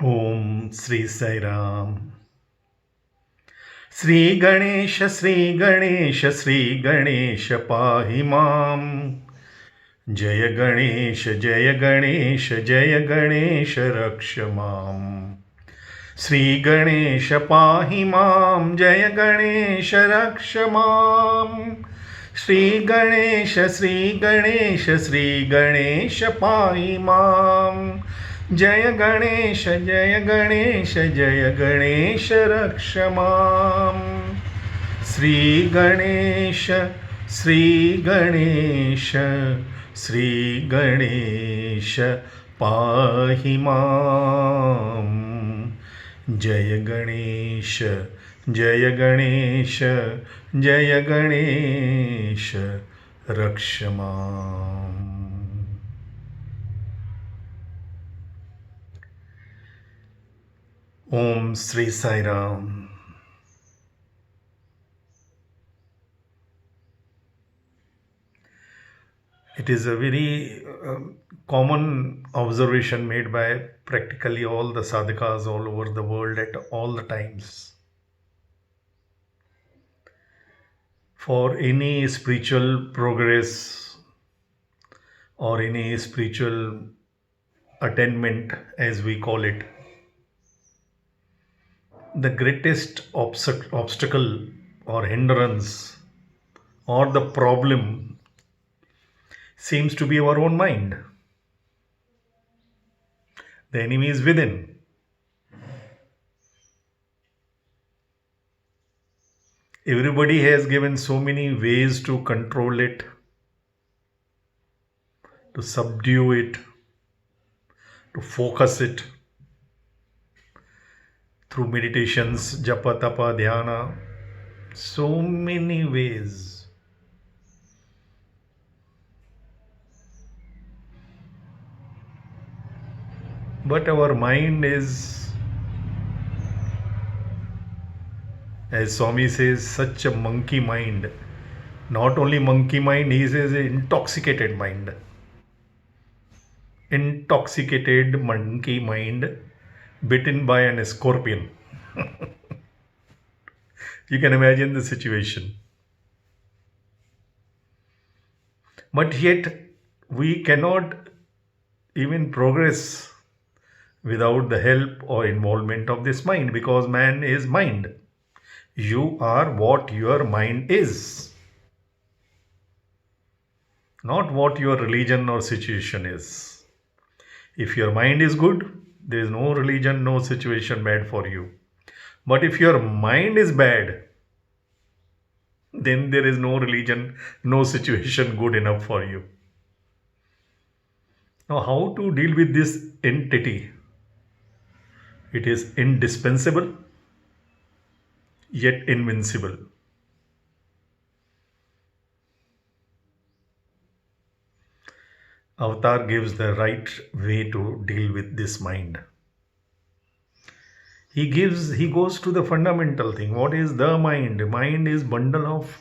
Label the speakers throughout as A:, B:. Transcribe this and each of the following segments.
A: Om Sri Sai Ram. Sri Ganesha, Sri Ganesha, Sri Ganesha Pahi Mam. Jaya Ganesha, Jaya Ganesha, Jaya Ganesha Raksha Mam. Sri Ganesha Pahi Mam, Jaya Ganesha Raksha Mam. Sri Ganesha, Sri Ganesha, Sri Ganesha Pahi Mam. Jaya Ganesha, Jaya Ganesha, Jaya Ganesha Raksha Mam. Sri Ganesha, Sri Ganesha, Sri Ganesha Pahi Mam. Jaya Ganesha, Jaya Ganesha, Jaya Ganesha Raksha Mam. Om Sri Sai Ram. It is a very common observation made by practically all the sadhakas all over the world at all the times. For any spiritual progress or any spiritual attainment, as we call it, the greatest obstacle or hindrance or the problem seems to be our own mind. The enemy is within. Everybody has given so many ways to control it, to subdue it, to focus it through meditations, japa, tapa, dhyana, so many ways. But our mind is, as Swami says, such a monkey mind. Not only monkey mind, he says intoxicated mind. Intoxicated monkey mind bitten by an scorpion. You can imagine the situation. But yet, we cannot even progress without the help or involvement of this mind, because man is mind. You are what your mind is, not what your religion or situation is. If your mind is good, there is no religion, no situation bad for you. But if your mind is bad, then there is no religion, no situation good enough for you. Now, how to deal with this entity? It is indispensable, yet invincible. Avatar gives the right way to deal with this mind. He goes to the fundamental thing. What is the mind? Mind is bundle of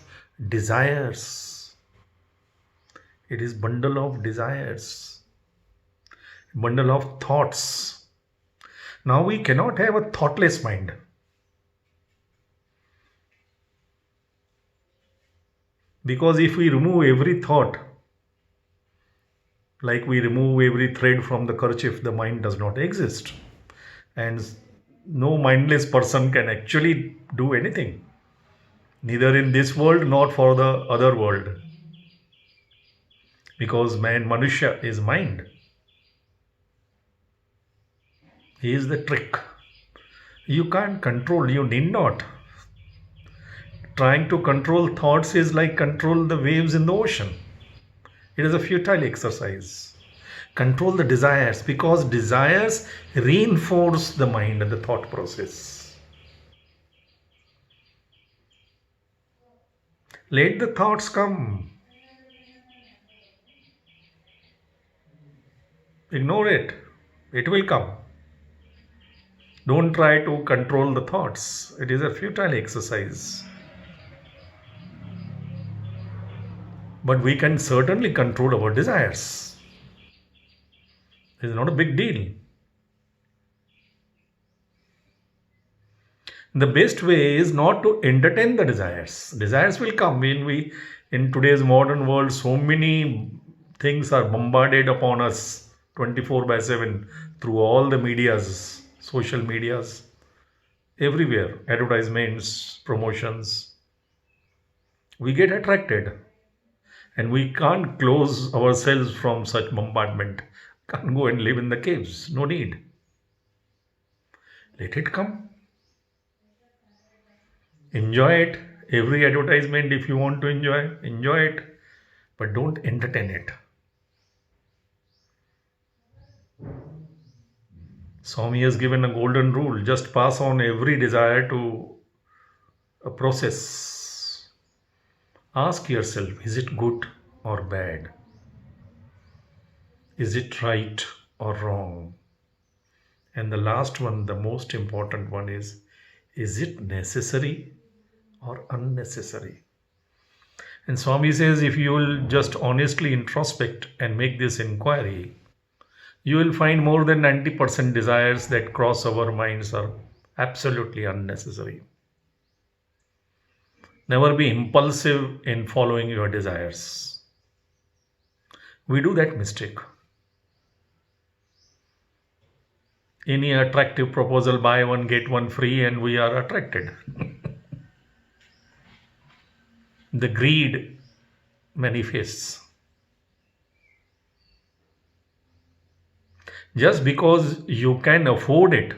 A: desires. It is bundle of desires, bundle of thoughts. Now we cannot have a thoughtless mind. Because if we remove every thought, like we remove every thread from the kerchief, the mind does not exist. And no mindless person can actually do anything, neither in this world nor for the other world. Because Manushya is mind. He is the trick. You can't control, you need not. Trying to control thoughts is like control the waves in the ocean. It is a futile exercise. Control the desires, because desires reinforce the mind and the thought process. Let the thoughts come. Ignore it. It will come. Don't try to control the thoughts. It is a futile exercise. But we can certainly control our desires. It is not a big deal. The best way is not to entertain the desires. Desires will come when we, in today's modern world, so many things are bombarded upon us 24 by 7 through all the medias, social medias, everywhere, advertisements, promotions. We get attracted and we can't close ourselves from such bombardment. Can't go and live in the caves. No need. Let it come. Enjoy it. Every advertisement, if you want to enjoy it, but don't entertain it. Swami has given a golden rule: just pass on every desire to a process. Ask yourself, is it good or bad? Is it right or wrong? And the last one, the most important one, is it necessary or unnecessary? And Swami says, if you will just honestly introspect and make this inquiry, you will find more than 90% desires that cross our minds are absolutely unnecessary. Never be impulsive in following your desires. We do that mistake. Any attractive proposal, buy one, get one free, and we are attracted. The greed manifests. Just because you can afford it,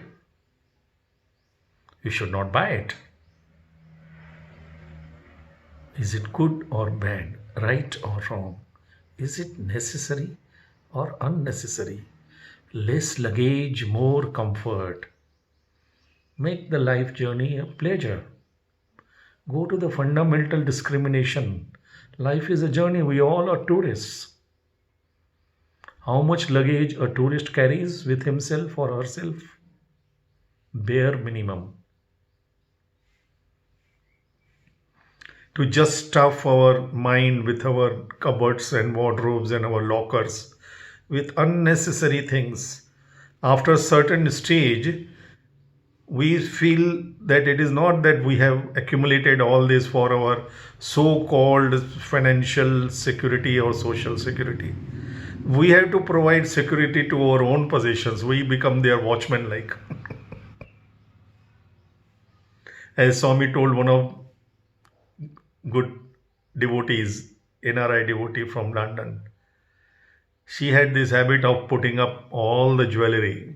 A: you should not buy it. Is it good or bad, right or wrong? Is it necessary or unnecessary? Less luggage, more comfort. Make the life journey a pleasure. Go to the fundamental discrimination. Life is a journey. We all are tourists. How much luggage a tourist carries with himself or herself? Bare minimum. To just stuff our mind with our cupboards and wardrobes and our lockers with unnecessary things. After a certain stage, we feel that it is not that we have accumulated all this for our so-called financial security or social security. We have to provide security to our own possessions. We become their watchmen like. As Swami told one of good devotees, NRI devotee from London, she had this habit of putting up all the jewelry.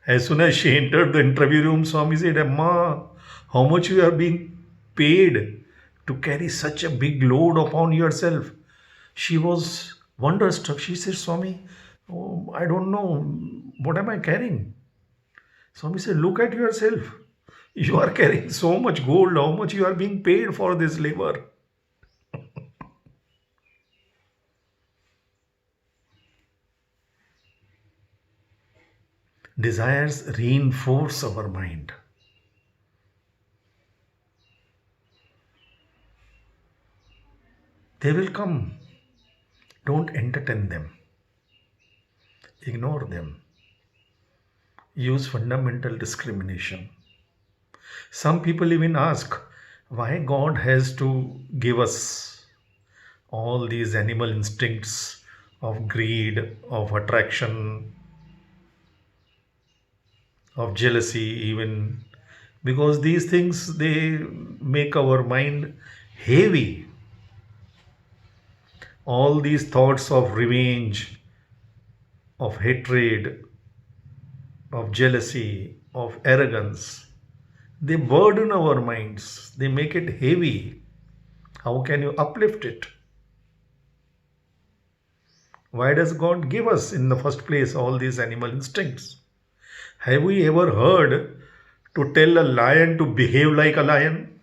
A: As soon as she entered the interview room, Swami said, Amma, how much you are being paid to carry such a big load upon yourself? She was wonderstruck. She said, Swami, oh, I don't know. What am I carrying? Swami said, look at yourself. You are carrying so much gold. How much you are being paid for this labor? Desires reinforce our mind. They will come. Don't entertain them. Ignore them. Use fundamental discrimination. Some people even ask why God has to give us all these animal instincts of greed, of attraction, of jealousy even, because these things, they make our mind heavy. All these thoughts of revenge, of hatred, of jealousy, of arrogance, they burden our minds, they make it heavy. How can you uplift it? Why does God give us in the first place all these animal instincts? Have we ever heard to tell a lion to behave like a lion?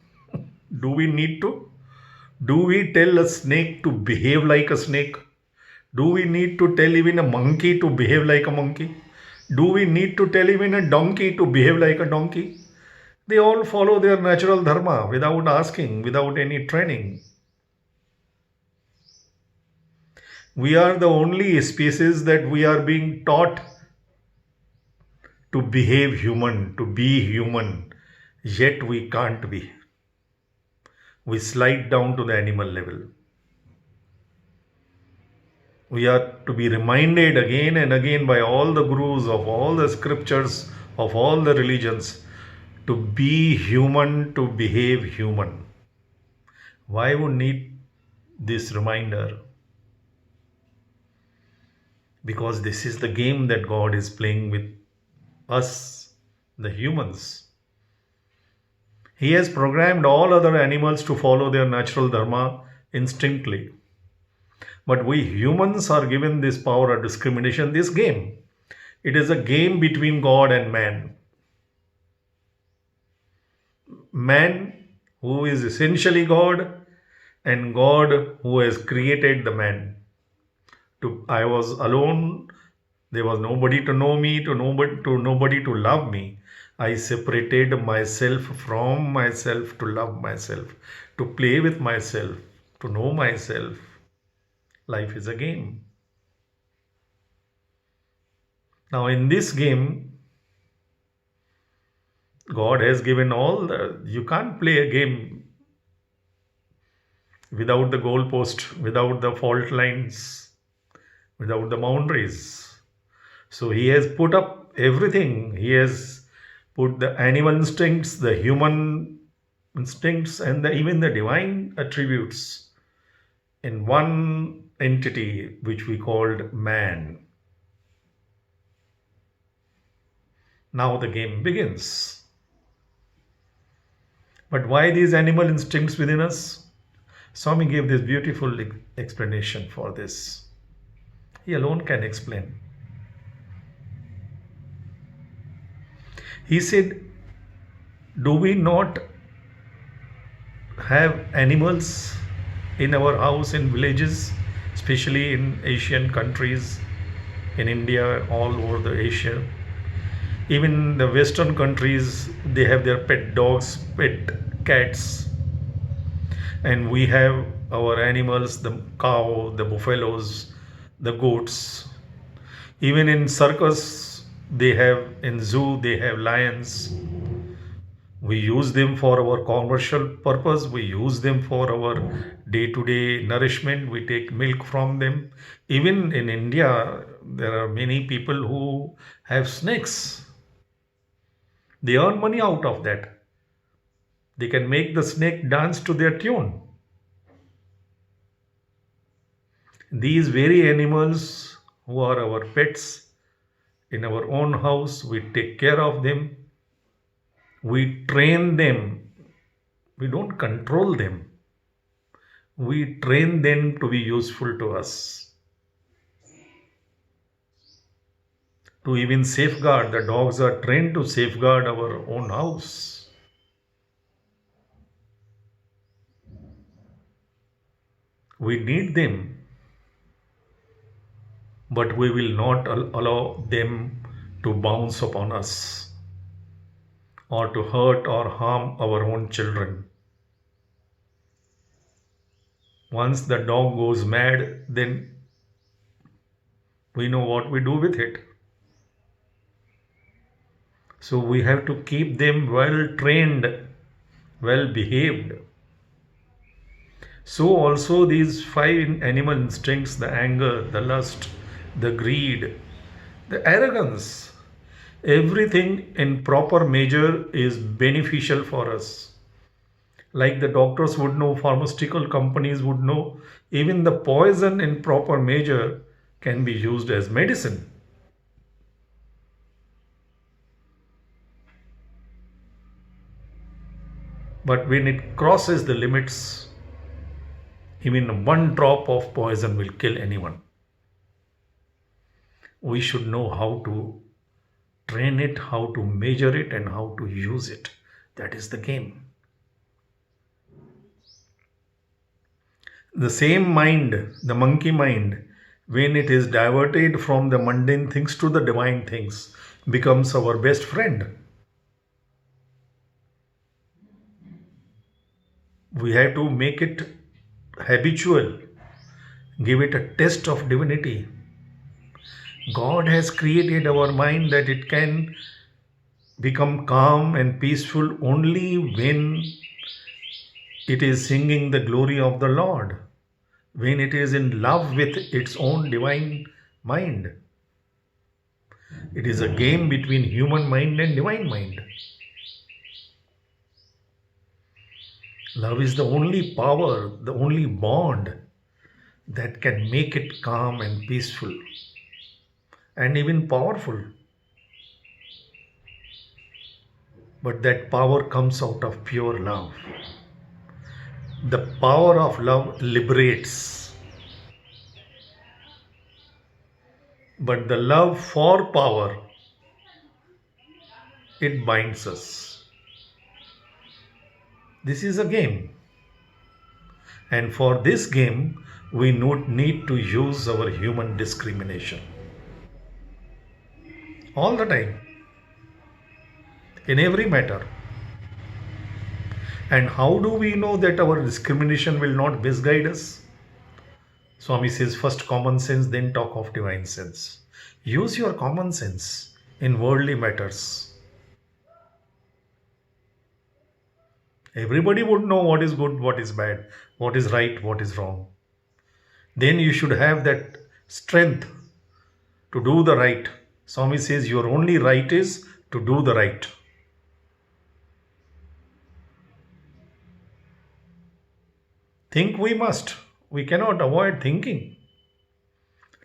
A: Do we need to? Do we tell a snake to behave like a snake? Do we need to tell even a monkey to behave like a monkey? Do we need to tell even a donkey to behave like a donkey? They all follow their natural dharma without asking, without any training. We are the only species that we are being taught to behave human, to be human, yet we can't be. We slide down to the animal level. We are to be reminded again and again by all the gurus of all the scriptures of all the religions to be human, to behave human. Why would need this reminder? Because this is the game that God is playing with us, the humans. He has programmed all other animals to follow their natural dharma instinctively. But we humans are given this power of discrimination, this game. It is a game between God and man. Man, who is essentially God, and God, who has created the man. I was alone. There was nobody to know me, nobody to love me. I separated myself from myself to love myself, to play with myself, to know myself. Life is a game. Now, in this game, God has given you can't play a game without the goalpost, without the fault lines, without the boundaries. So He has put up everything. He has put the animal instincts, the human instincts, and even the divine attributes in one entity which we called man. Now the game begins. But why these animal instincts within us? Swami gave this beautiful explanation for this. He alone can explain. He said, do we not have animals in our house, in villages, especially in Asian countries, in India, all over the Asia? Even the Western countries, they have their pet dogs, pet cats. And we have our animals, the cow, the buffaloes, the goats. Even in circus, in zoo, they have lions. We use them for our commercial purpose. We use them for our day-to-day nourishment. We take milk from them. Even in India, there are many people who have snakes. They earn money out of that. They can make the snake dance to their tune. These very animals who are our pets in our own house, we take care of them. We train them. We don't control them. We train them to be useful to us. To even safeguard, the dogs are trained to safeguard our own house. We need them, but we will not allow them to bounce upon us or to hurt or harm our own children. Once the dog goes mad, then we know what we do with it. So we have to keep them well trained, well behaved. So also these 5 animal instincts, the anger, the lust, the greed, the arrogance, everything in proper measure is beneficial for us. Like the doctors would know, pharmaceutical companies would know, even the poison in proper measure can be used as medicine. But when it crosses the limits, even one drop of poison will kill anyone. We should know how to train it, how to measure it, and how to use it. That is the game. The same mind, the monkey mind, when it is diverted from the mundane things to the divine things, becomes our best friend. We have to make it habitual, give it a test of divinity. God has created our mind that it can become calm and peaceful only when it is singing the glory of the Lord, when it is in love with its own divine mind. It is a game between human mind and divine mind. Love is the only power, the only bond that can make it calm and peaceful and even powerful. But that power comes out of pure love. The power of love liberates. But the love for power, it binds us. This is a game. And for this game, we need to use our human discrimination. All the time. In every matter. And how do we know that our discrimination will not misguide us? Swami says, first common sense, then talk of divine sense. Use your common sense in worldly matters. Everybody would know what is good, what is bad, what is right, what is wrong. Then you should have that strength to do the right. Swami says your only right is to do the right. Think we must. We cannot avoid thinking.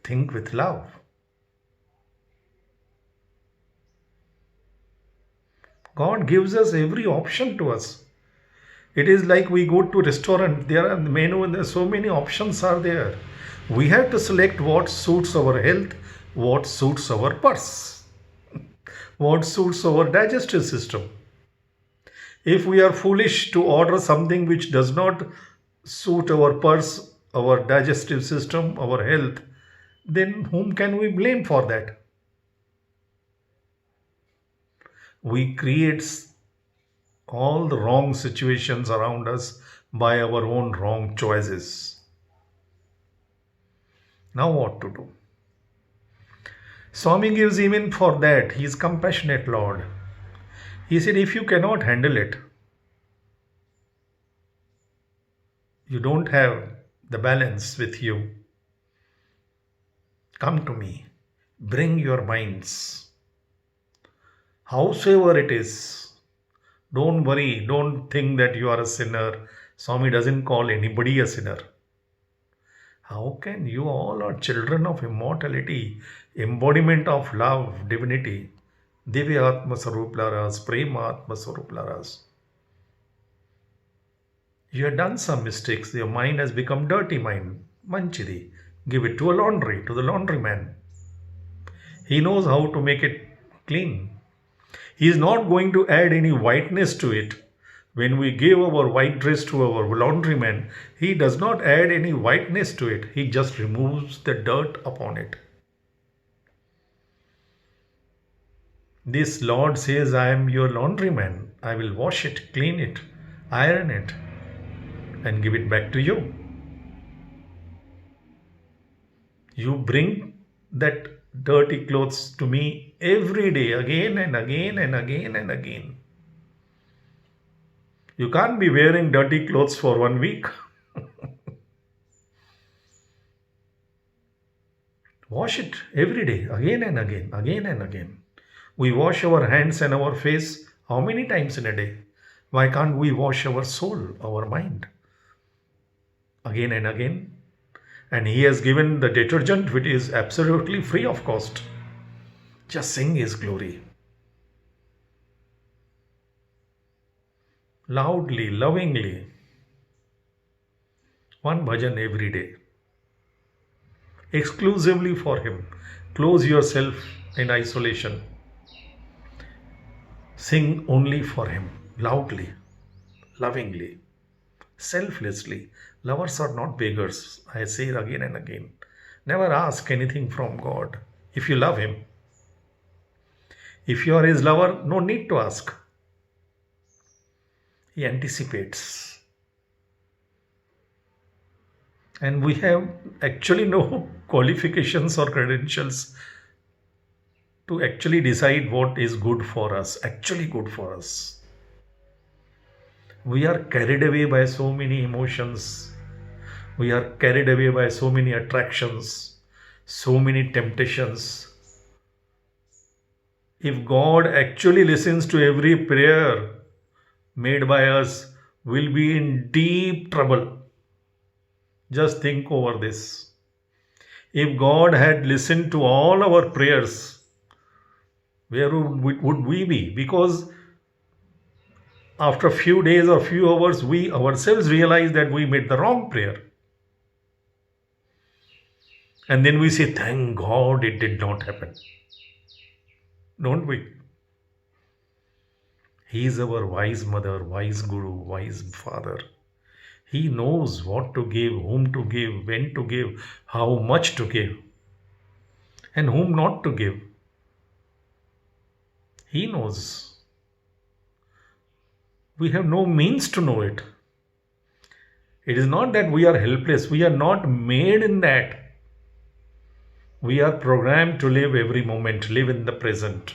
A: Think with love. God gives us every option to us. It is like we go to restaurant. There are menu and so many options are there. We have to select what suits our health, what suits our purse, what suits our digestive system. If we are foolish to order something which does not suit our purse, our digestive system, our health, then whom can we blame for that? We create all the wrong situations around us by our own wrong choices. Now what to do? Swami gives even for that. He is compassionate Lord. He said, if you cannot handle it, you don't have the balance with you, come to me. Bring your minds. Howsoever it is, don't worry, don't think that you are a sinner. Swami doesn't call anybody a sinner. How can you all are children of immortality, embodiment of love, divinity? Divya Atma Saruplaras, Prema Atma Saruplaras. You have done some mistakes. Your mind has become dirty mind. Manchidi. Give it to a laundry, to the laundryman. He knows how to make it clean. He is not going to add any whiteness to it. When we give our white dress to our laundryman, he does not add any whiteness to it. He just removes the dirt upon it. This Lord says, I am your laundryman. I will wash it, clean it, iron it, and give it back to you. You bring that dirty clothes to me every day, again and again and again and again. You can't be wearing dirty clothes for 1 week. Wash it every day, again and again, again and again. We wash our hands and our face how many times in a day? Why can't we wash our soul, our mind? Again and again. And he has given the detergent which is absolutely free of cost. Just sing his glory. Loudly, lovingly. One bhajan every day. Exclusively for him. Close yourself in isolation. Sing only for him. Loudly, lovingly, selflessly. Lovers are not beggars. I say it again and again. Never ask anything from God if you love him. If you are his lover, no need to ask. He anticipates. And we have actually no qualifications or credentials to actually decide what is good for us, actually good for us. We are carried away by so many emotions. We are carried away by so many attractions, so many temptations. If God actually listens to every prayer made by us, we'll be in deep trouble. Just think over this. If God had listened to all our prayers, where would we be? Because after a few days or few hours, we ourselves realize that we made the wrong prayer. And then we say, thank God it did not happen. Don't we? He is our wise mother, wise guru, wise father. He knows what to give, whom to give, when to give, how much to give, and whom not to give. He knows. We have no means to know it. It is not that we are helpless. We are not made in that. We are programmed to live every moment, live in the present.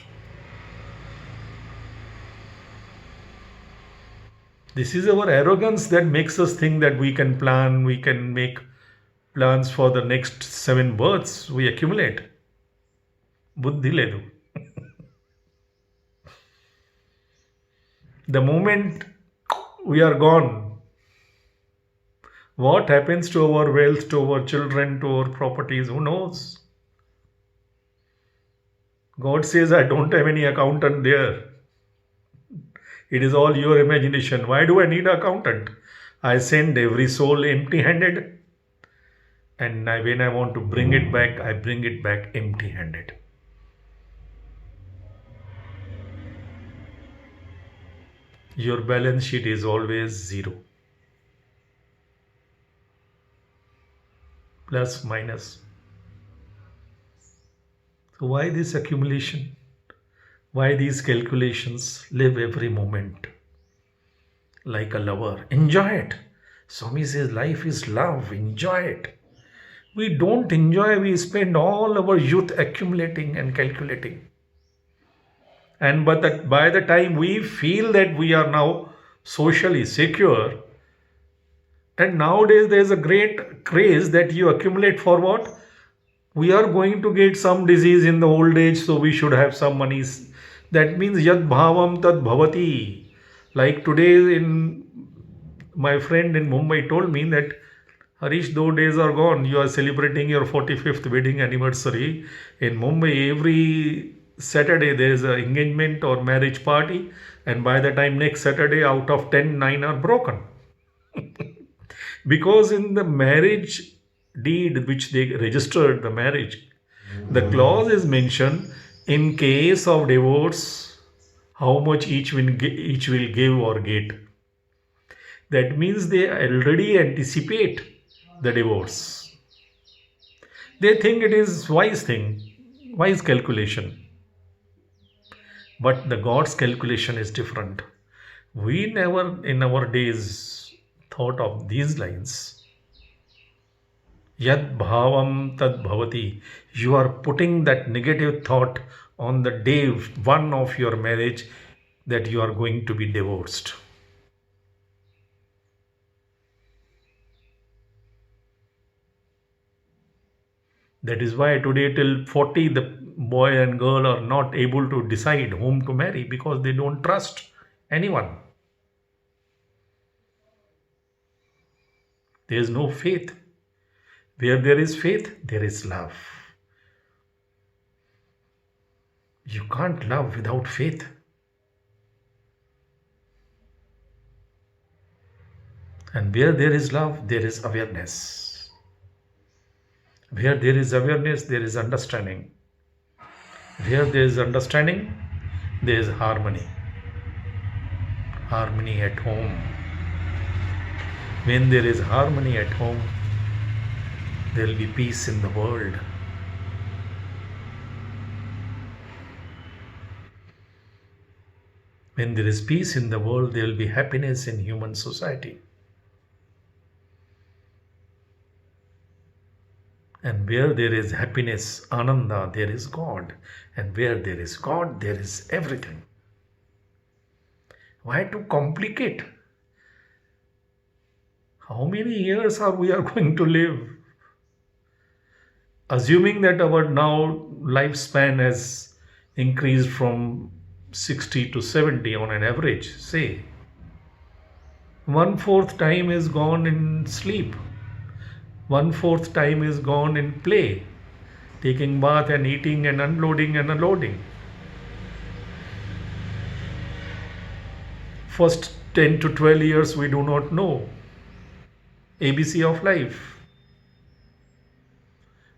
A: This is our arrogance that makes us think that we can plan, we can make plans for the next 7 births we accumulate. Buddhi ledu. The moment we are gone, what happens to our wealth, to our children, to our properties, who knows? God says, I don't have any accountant there. It is all your imagination. Why do I need an accountant? I send every soul empty-handed. And when I want to bring it back, I bring it back empty-handed. Your balance sheet is always 0. Plus, minus. So why this accumulation? Why these calculations? Live every moment like a lover. Enjoy it. Swami says life is love. Enjoy it. We don't enjoy. We spend all our youth accumulating and calculating. And but by the time we feel that we are now socially secure, and nowadays there is a great craze that you accumulate for what? We are going to get some disease in the old age, so we should have some money. That means yad bhavam tad bhavati. Like today, my friend in Mumbai told me that Harish, those days are gone. You are celebrating your 45th wedding anniversary. In Mumbai, every Saturday there is an engagement or marriage party, and by the time next Saturday, out of 10, 9 are broken. Because in the marriage deed which they registered the marriage, the clause is mentioned, in case of divorce, how much each will give or get. That means they already anticipate the divorce. They think it is wise thing, wise calculation. But the God's calculation is different. We never in our days thought of these lines. Yad bhavam tad bhavati. You are putting that negative thought on the day 1 of your marriage that you are going to be divorced. That is why today till 40 the boy and girl are not able to decide whom to marry, because they don't trust anyone. There is no faith. Where there is faith, there is love. You can't love without faith. And where there is love, there is awareness. Where there is awareness, there is understanding. Where there is understanding, there is harmony. Harmony at home. When there is harmony at home, there will be peace in the world. When there is peace in the world, there will be happiness in human society. And And where there is happiness, Ananda, there is God. And where there is God, there is everything. Why to complicate? How many years are we going to live? Assuming that our now lifespan has increased from 60 to 70 on an average, say, 1/4 time is gone in sleep, 1/4 time is gone in play, taking bath and eating and unloading and unloading. First 10 to 12 years we do not know ABC of life.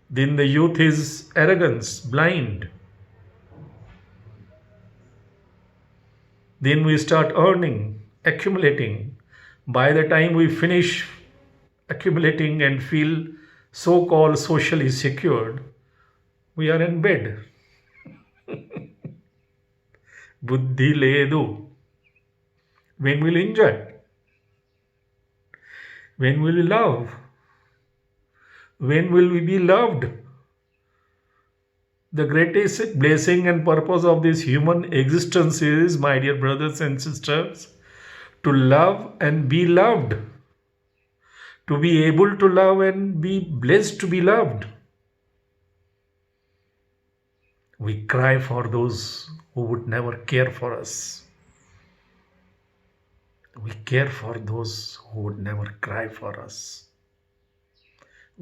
A: Then the youth is arrogance, blind. Then we start earning, accumulating. By the time we finish accumulating and feel so-called socially secured, we are in bed. Buddhi ledu. When will we enjoy? When will we love? When will we be loved? The greatest blessing and purpose of this human existence is, my dear brothers and sisters, to love and be loved. To be able to love and be blessed to be loved. We cry for those who would never care for us. We care for those who would never cry for us.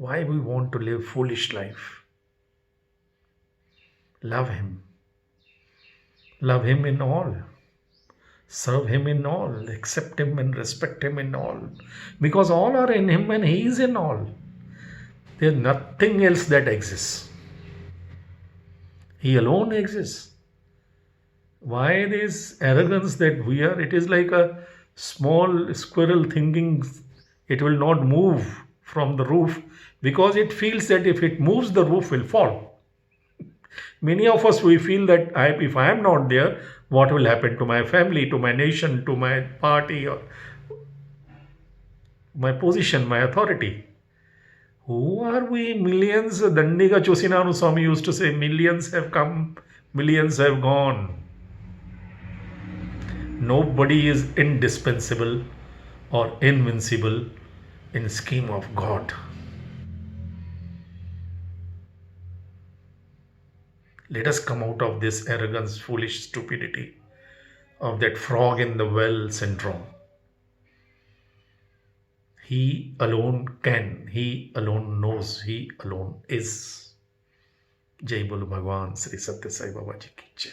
A: Why we want to live foolish life? Love Him. Love Him in all. Serve Him in all. Accept Him and respect Him in all. Because all are in Him and He is in all. There is nothing else that exists. He alone exists. Why this arrogance that we are? It is like a small squirrel thinking it will not move from the roof because it feels that if it moves, the roof will fall. Many of us, we feel that if I am not there, what will happen to my family, to my nation, to my party, or my position, my authority? Who are we? Millions. Dandiga Chosinanu Swami used to say, millions have come, millions have gone. Nobody is indispensable or invincible in the scheme of God. Let us come out of this arrogance, foolish stupidity of that frog in the well syndrome. He alone can, He alone knows, He alone is. Jai Bolo Bhagwan Sri Satya Sai Baba Ji ki Jai.